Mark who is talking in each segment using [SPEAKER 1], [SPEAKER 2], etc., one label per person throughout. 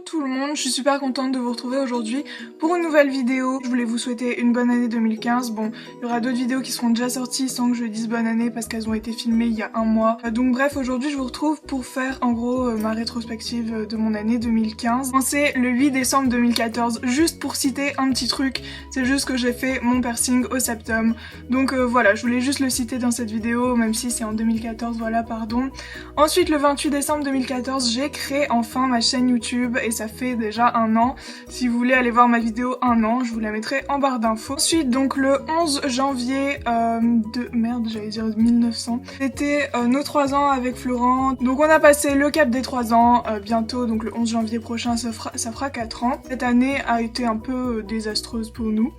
[SPEAKER 1] tout le monde, je suis super contente de vous retrouver aujourd'hui pour une nouvelle vidéo. Je voulais vous souhaiter une bonne année 2015. Bon, il y aura d'autres vidéos qui seront déjà sorties sans que je dise bonne année parce qu'elles ont été filmées il y a un mois. Donc bref, aujourd'hui je vous retrouve pour faire en gros ma rétrospective de mon année 2015. C'est le 8 décembre 2014, juste pour citer un petit truc, c'est juste que j'ai fait mon piercing au septum. Donc voilà, je voulais juste le citer dans cette vidéo, même si c'est en 2014, voilà, pardon. Ensuite, le 28 décembre 2014, j'ai créé enfin ma chaîne YouTube et ça fait déjà un an. Si vous voulez aller voir ma vidéo un an, je vous la mettrai en barre d'infos. Ensuite, donc le 11 janvier j'allais dire 1900, c'était nos 3 ans avec Florent. Donc on a passé le cap des 3 ans, bientôt, donc le 11 janvier prochain, ça fera 4 ans. Cette année a été un peu désastreuse pour nous.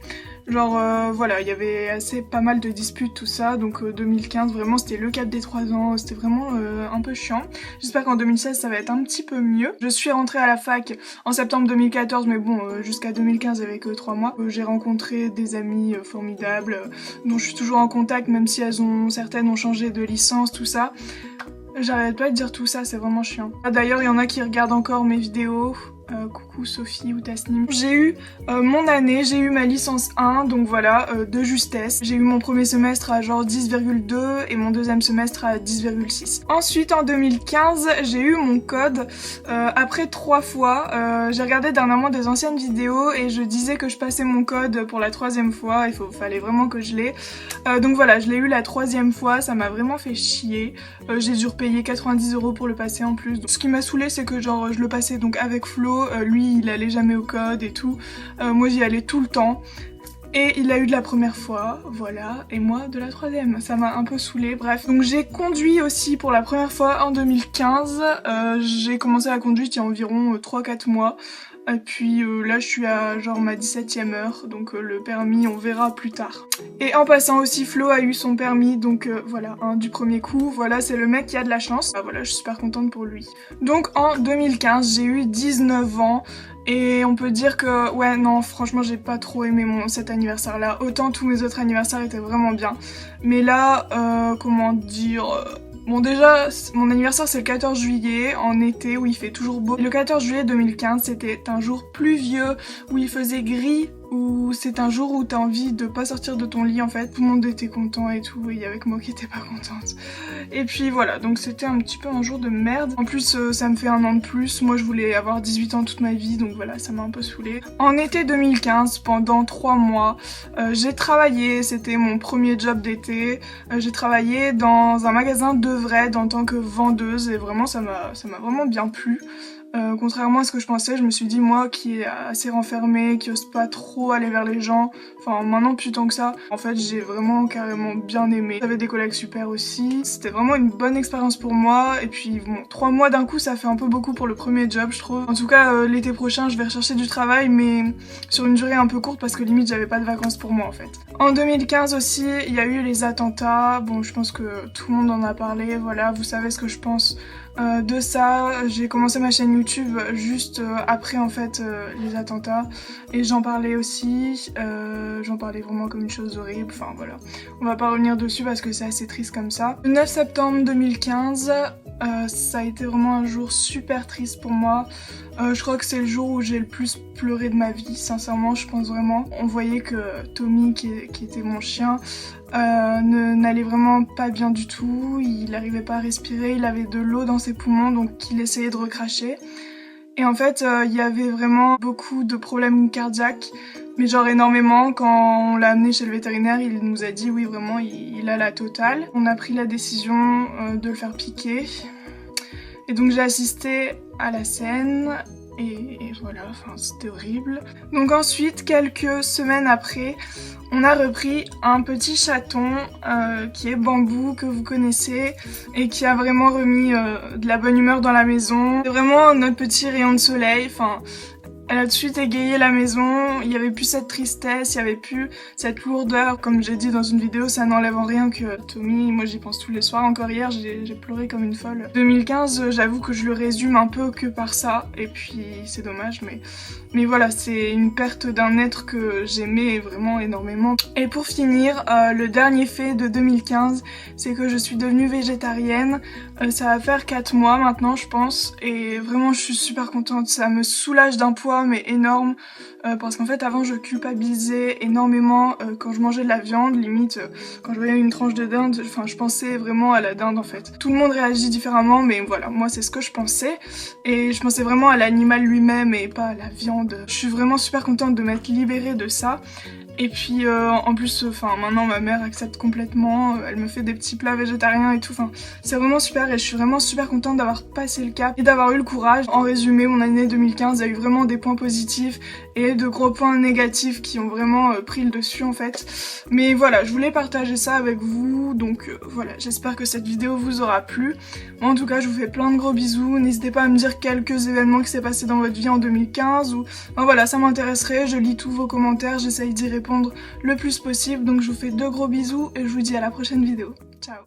[SPEAKER 1] Genre voilà, il y avait pas mal de disputes, tout ça, donc 2015 vraiment c'était le cap des 3 ans, c'était vraiment un peu chiant. J'espère qu'en 2016 ça va être un petit peu mieux. Je suis rentrée à la fac en septembre 2014, mais bon, jusqu'à 2015 avec 3 mois. J'ai rencontré des amis formidables, dont je suis toujours en contact, même si certaines ont changé de licence, tout ça. J'arrête pas de dire tout ça, c'est vraiment chiant. D'ailleurs, il y en a qui regardent encore mes vidéos. Coucou Sophie ou Tasnim. J'ai eu mon année, j'ai eu ma licence 1, donc voilà, de justesse. J'ai eu mon premier semestre à genre 10,2 et mon deuxième semestre à 10,6. Ensuite, en 2015, j'ai eu mon code après 3 fois. J'ai regardé dernièrement des anciennes vidéos et je disais que je passais mon code pour la 3e fois, fallait vraiment que je l'ai. Donc voilà, je l'ai eu la 3e fois, ça m'a vraiment fait chier. J'ai dû repayer 90 € pour le passer en plus. Donc, ce qui m'a saoulé, c'est que genre je le passais donc avec Flo. Lui il allait jamais au code et tout, moi j'y allais tout le temps et il a eu de la première fois, voilà, et moi de la 3e, ça m'a un peu saoulée, bref. Donc j'ai conduit aussi pour la première fois en 2015, j'ai commencé la conduite il y a environ 3-4 mois. Et puis là je suis à genre ma 17e heure, donc le permis on verra plus tard. Et en passant aussi, Flo a eu son permis, donc voilà, du premier coup, voilà, c'est le mec qui a de la chance. Voilà, je suis super contente pour lui. Donc en 2015, j'ai eu 19 ans. Et on peut dire que, ouais, non, franchement, j'ai pas trop aimé cet anniversaire-là. Autant tous mes autres anniversaires étaient vraiment bien. Mais là, comment dire... Bon déjà, mon anniversaire c'est le 14 juillet, en été, où il fait toujours beau. Le 14 juillet 2015, c'était un jour pluvieux, où il faisait gris, où c'est un jour où t'as envie de pas sortir de ton lit en fait. Tout le monde était content et tout, et il y avait que moi qui était pas contente. Et puis voilà, donc c'était un petit peu un jour de merde. En plus, ça me fait un an de plus. Moi je voulais avoir 18 ans toute ma vie, donc voilà, ça m'a un peu saoulée. En été 2015, pendant 3 mois, j'ai travaillé, c'était mon premier job d'été. J'ai travaillé dans un magasin de Vred en tant que vendeuse et vraiment ça m'a vraiment bien plu. Contrairement à ce que je pensais, je me suis dit, moi qui est assez renfermée, qui ose pas trop aller vers les gens, enfin maintenant plus tant que ça, en fait j'ai vraiment carrément bien aimé. J'avais des collègues super aussi, c'était vraiment une bonne expérience pour moi, et puis bon, 3 mois d'un coup ça fait un peu beaucoup pour le premier job je trouve. En tout cas l'été prochain je vais rechercher du travail, mais sur une durée un peu courte parce que limite j'avais pas de vacances pour moi en fait. En 2015 aussi, il y a eu les attentats, bon je pense que tout le monde en a parlé, voilà, vous savez ce que je pense de ça. J'ai commencé ma chaîne YouTube juste après en fait les attentats et j'en parlais aussi, j'en parlais vraiment comme une chose horrible, enfin voilà. On va pas revenir dessus parce que c'est assez triste comme ça. Le 9 septembre 2015, ça a été vraiment un jour super triste pour moi. Je crois que c'est le jour où j'ai le plus pleuré de ma vie, sincèrement, je pense vraiment. On voyait que Tommy, qui était mon chien, n'allait vraiment pas bien du tout, il n'arrivait pas à respirer, il avait de l'eau dans ses poumons, donc il essayait de recracher. Et en fait, il y avait vraiment beaucoup de problèmes cardiaques, mais genre énormément. Quand on l'a amené chez le vétérinaire, il nous a dit oui, vraiment, il a la totale. On a pris la décision de le faire piquer. Et donc j'ai assisté à la scène. Et voilà, enfin c'était horrible. Donc ensuite, quelques semaines après, on a repris un petit chaton qui est Bambou, que vous connaissez, et qui a vraiment remis de la bonne humeur dans la maison. C'est vraiment notre petit rayon de soleil, enfin... Elle a tout de suite égayé la maison, il y avait plus cette tristesse, il y avait plus cette lourdeur. Comme j'ai dit dans une vidéo, ça n'enlève en rien que Tommy, moi j'y pense tous les soirs. Encore hier, j'ai pleuré comme une folle. 2015, j'avoue que je le résume un peu que par ça, et puis c'est dommage, mais voilà, c'est une perte d'un être que j'aimais vraiment énormément. Et pour finir, le dernier fait de 2015, c'est que je suis devenue végétarienne. Ça va faire 4 mois maintenant, je pense, et vraiment je suis super contente. Ça me soulage d'un poids mais énorme, parce qu'en fait avant je culpabilisais énormément quand je mangeais de la viande, limite quand je voyais une tranche de dinde, enfin je pensais vraiment à la dinde en fait. Tout le monde réagit différemment, mais voilà, moi c'est ce que je pensais, et je pensais vraiment à l'animal lui-même et pas à la viande. Je suis vraiment super contente de m'être libérée de ça. Et puis en plus, maintenant ma mère accepte complètement, elle me fait des petits plats végétariens et tout, c'est vraiment super et je suis vraiment super contente d'avoir passé le cap et d'avoir eu le courage. En résumé, mon année 2015 a eu vraiment des points positifs et de gros points négatifs qui ont vraiment pris le dessus en fait. Mais voilà, je voulais partager ça avec vous, donc voilà, j'espère que cette vidéo vous aura plu. Moi en tout cas, je vous fais plein de gros bisous, n'hésitez pas à me dire quelques événements qui s'est passé dans votre vie en 2015 ou... voilà, ça m'intéresserait, je lis tous vos commentaires, j'essaye d'y répondre le plus possible, donc je vous fais de gros bisous et je vous dis à la prochaine vidéo. Ciao!